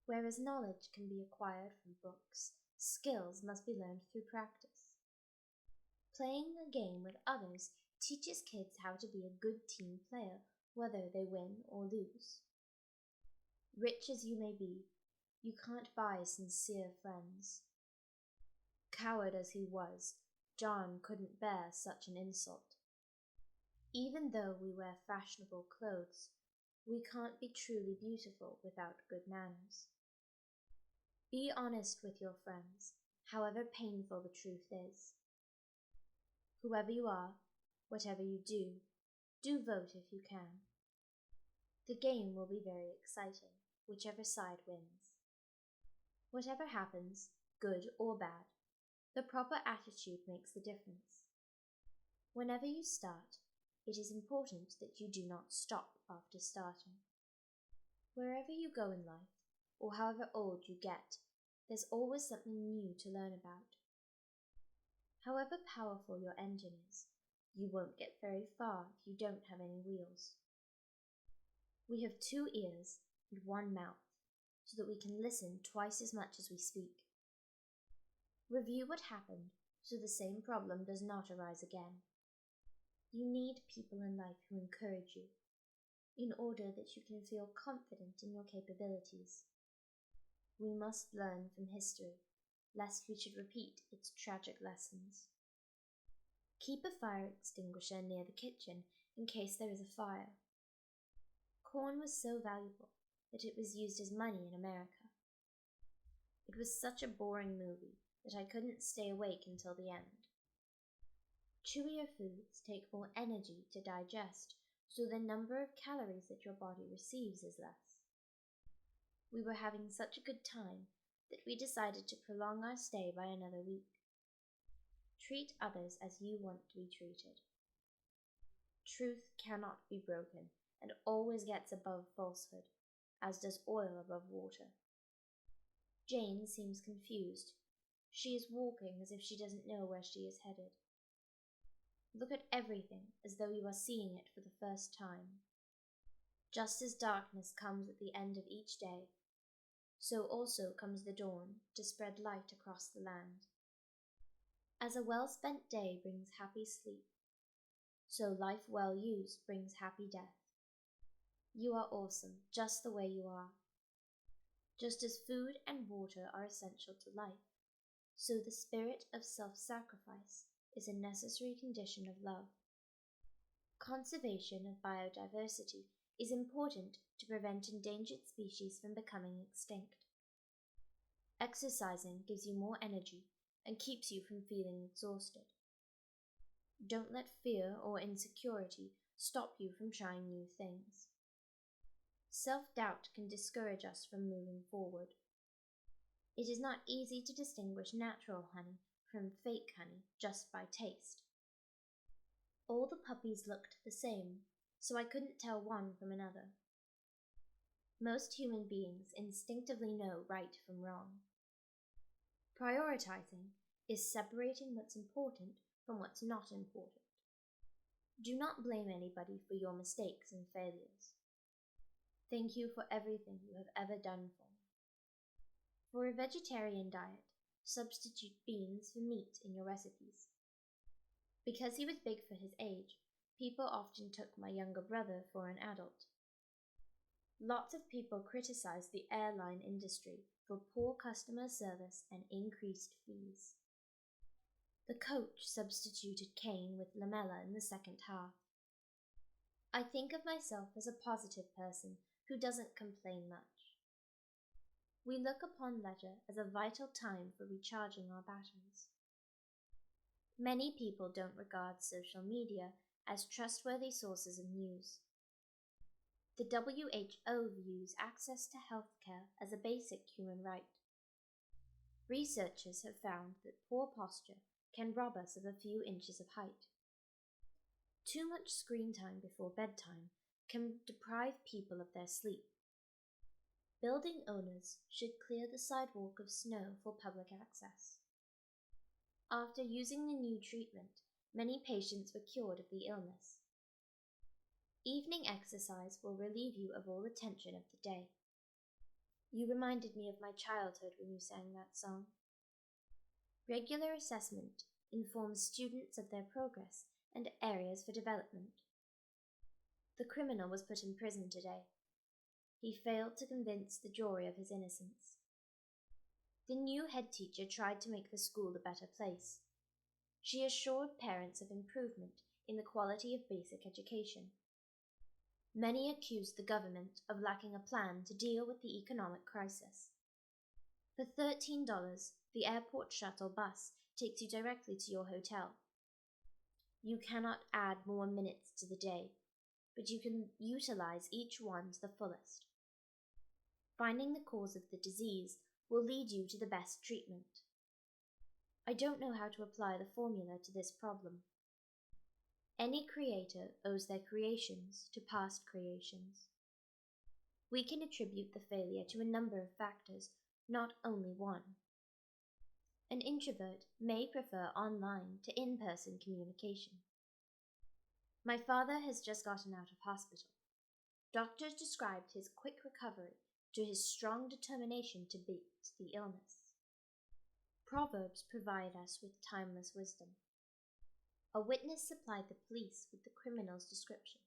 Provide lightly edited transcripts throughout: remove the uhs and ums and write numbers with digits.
Whereas knowledge can be acquired from books, skills must be learned through practice. Playing a game with others teaches kids how to be a good team player, whether they win or lose. Rich as you may be, you can't buy sincere friends. Coward as he was, John couldn't bear such an insult. Even though we wear fashionable clothes, we can't be truly beautiful without good manners. Be honest with your friends, however painful the truth is. Whoever you are, whatever you do vote if you can. The game will be very exciting, whichever side wins. Whatever happens, good or bad, the proper attitude makes the difference. Whenever you start, it is important that you do not stop after starting. Wherever you go in life, or however old you get, there's always something new to learn about. However powerful your engine is, you won't get very far if you don't have any wheels. We have 2 ears and 1 mouth, so that we can listen twice as much as we speak. Review what happened, so the same problem does not arise again. You need people in life who encourage you, in order that you can feel confident in your capabilities. We must learn from history, lest we should repeat its tragic lessons. Keep a fire extinguisher near the kitchen in case there is a fire. Corn was so valuable that it was used as money in America. It was such a boring movie that I couldn't stay awake until the end. Chewier foods take more energy to digest, so the number of calories that your body receives is less. We were having such a good time that we decided to prolong our stay by another week. Treat others as you want to be treated. Truth cannot be broken and always gets above falsehood, as does oil above water. Jane seems confused. She is walking as if she doesn't know where she is headed. Look at everything as though you are seeing it for the first time. Just as darkness comes at the end of each day, so also comes the dawn to spread light across the land. As a well-spent day brings happy sleep, so life well used brings happy death. You are awesome just the way you are. Just as food and water are essential to life, so the spirit of self-sacrifice is a necessary condition of love. Conservation of biodiversity is important to prevent endangered species from becoming extinct. Exercising gives you more energy and keeps you from feeling exhausted. Don't let fear or insecurity stop you from trying new things. Self-doubt can discourage us from moving forward. It is not easy to distinguish natural honey from fake honey just by taste. All the puppies looked the same, so I couldn't tell one from another. Most human beings instinctively know right from wrong. Prioritizing is separating what's important from what's not important. Do not blame anybody for your mistakes and failures. Thank you for everything you have ever done for me. For a vegetarian diet, substitute beans for meat in your recipes. Because he was big for his age, people often took my younger brother for an adult. Lots of people criticized the airline industry for poor customer service and increased fees. The coach substituted Kane with Lamella in the second half. I think of myself as a positive person who doesn't complain much. We look upon leisure as a vital time for recharging our batteries. Many people don't regard social media as trustworthy sources of news. The WHO views access to healthcare as a basic human right. Researchers have found that poor posture can rob us of a few inches of height. Too much screen time before bedtime can deprive people of their sleep. Building owners should clear the sidewalk of snow for public access. After using the new treatment, many patients were cured of the illness. Evening exercise will relieve you of all the tension of the day. You reminded me of my childhood when you sang that song. Regular assessment informs students of their progress and areas for development. The criminal was put in prison today. He failed to convince the jury of his innocence. The new head teacher tried to make the school a better place. She assured parents of improvement in the quality of basic education. Many accused the government of lacking a plan to deal with the economic crisis. For $13, the airport shuttle bus takes you directly to your hotel. You cannot add more minutes to the day, but you can utilize each one to the fullest. Finding the cause of the disease will lead you to the best treatment. I don't know how to apply the formula to this problem. Any creator owes their creations to past creations. We can attribute the failure to a number of factors, not only one. An introvert may prefer online to in-person communication. My father has just gotten out of hospital. Doctors described his quick recovery to his strong determination to beat the illness. Proverbs provide us with timeless wisdom. A witness supplied the police with the criminal's description.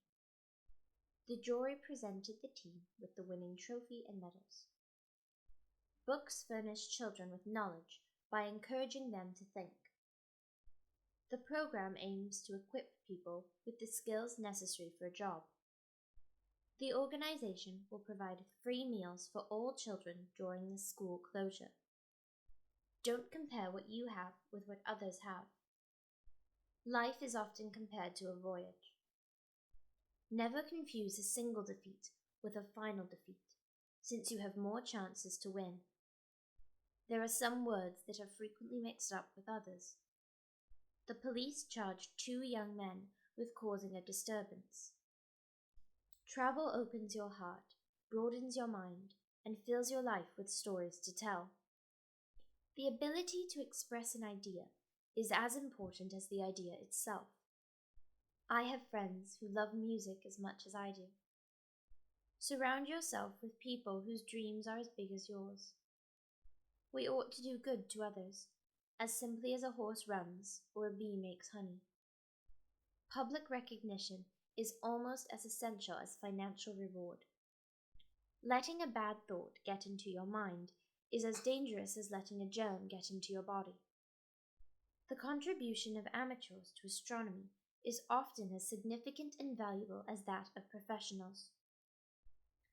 The jury presented the team with the winning trophy and medals. Books furnish children with knowledge by encouraging them to think. The program aims to equip people with the skills necessary for a job. The organization will provide free meals for all children during the school closure. Don't compare what you have with what others have. Life is often compared to a voyage. Never confuse a single defeat with a final defeat, since you have more chances to win. There are some words that are frequently mixed up with others. The police charged 2 young men with causing a disturbance. Travel opens your heart, broadens your mind, and fills your life with stories to tell. The ability to express an idea is as important as the idea itself. I have friends who love music as much as I do. Surround yourself with people whose dreams are as big as yours. We ought to do good to others, as simply as a horse runs or a bee makes honey. Public recognition is almost as essential as financial reward. Letting a bad thought get into your mind is as dangerous as letting a germ get into your body. The contribution of amateurs to astronomy is often as significant and valuable as that of professionals.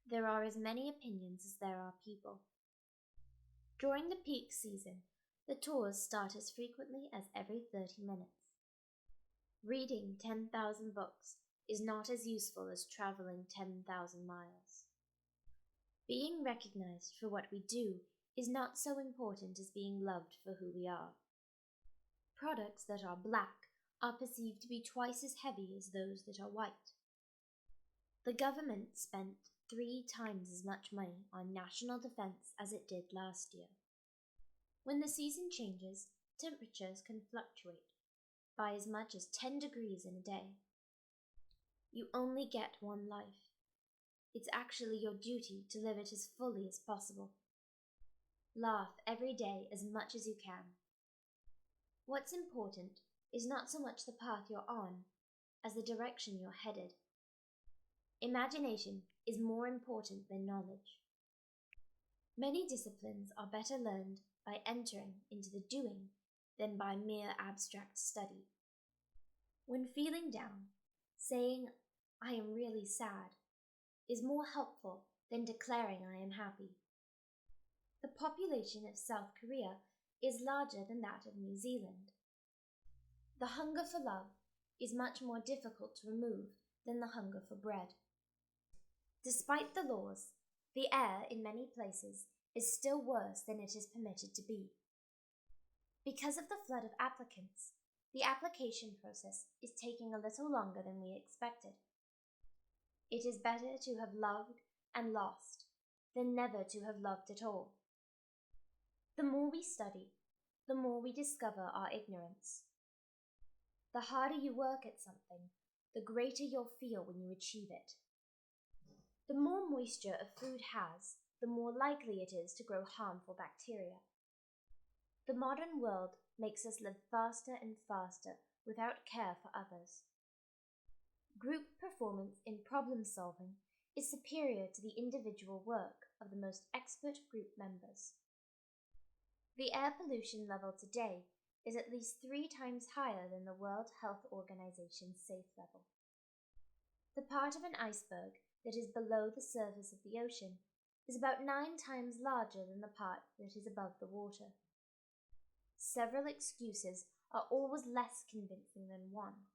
There are as many opinions as there are people. During the peak season, the tours start as frequently as every 30 minutes. Reading 10,000 books is not as useful as traveling 10,000 miles. Being recognized for what we do is not so important as being loved for who we are. Products that are black are perceived to be twice as heavy as those that are white. The government spent 3 times as much money on national defense as it did last year. When the season changes, temperatures can fluctuate by as much as 10 degrees in a day. You only get one life. It's actually your duty to live it as fully as possible. Laugh every day as much as you can. What's important is not so much the path you're on as the direction you're headed. Imagination is more important than knowledge. Many disciplines are better learned by entering into the doing than by mere abstract study. When feeling down, saying, "I am really sad," is more helpful than declaring I am happy. The population of South Korea is larger than that of New Zealand. The hunger for love is much more difficult to remove than the hunger for bread. Despite the laws, the air in many places is still worse than it is permitted to be. Because of the flood of applicants, the application process is taking a little longer than we expected. It is better to have loved and lost than never to have loved at all. The more we study, the more we discover our ignorance. The harder you work at something, the greater you'll feel when you achieve it. The more moisture a food has, the more likely it is to grow harmful bacteria. The modern world makes us live faster and faster without care for others. Group performance in problem solving is superior to the individual work of the most expert group members. The air pollution level today is at least 3 times higher than the World Health Organization's safe level. The part of an iceberg that is below the surface of the ocean is about 9 times larger than the part that is above the water. Several excuses are always less convincing than one.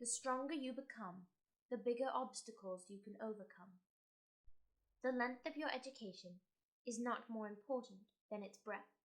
The stronger you become, the bigger obstacles you can overcome. The length of your education is not more important than its breadth.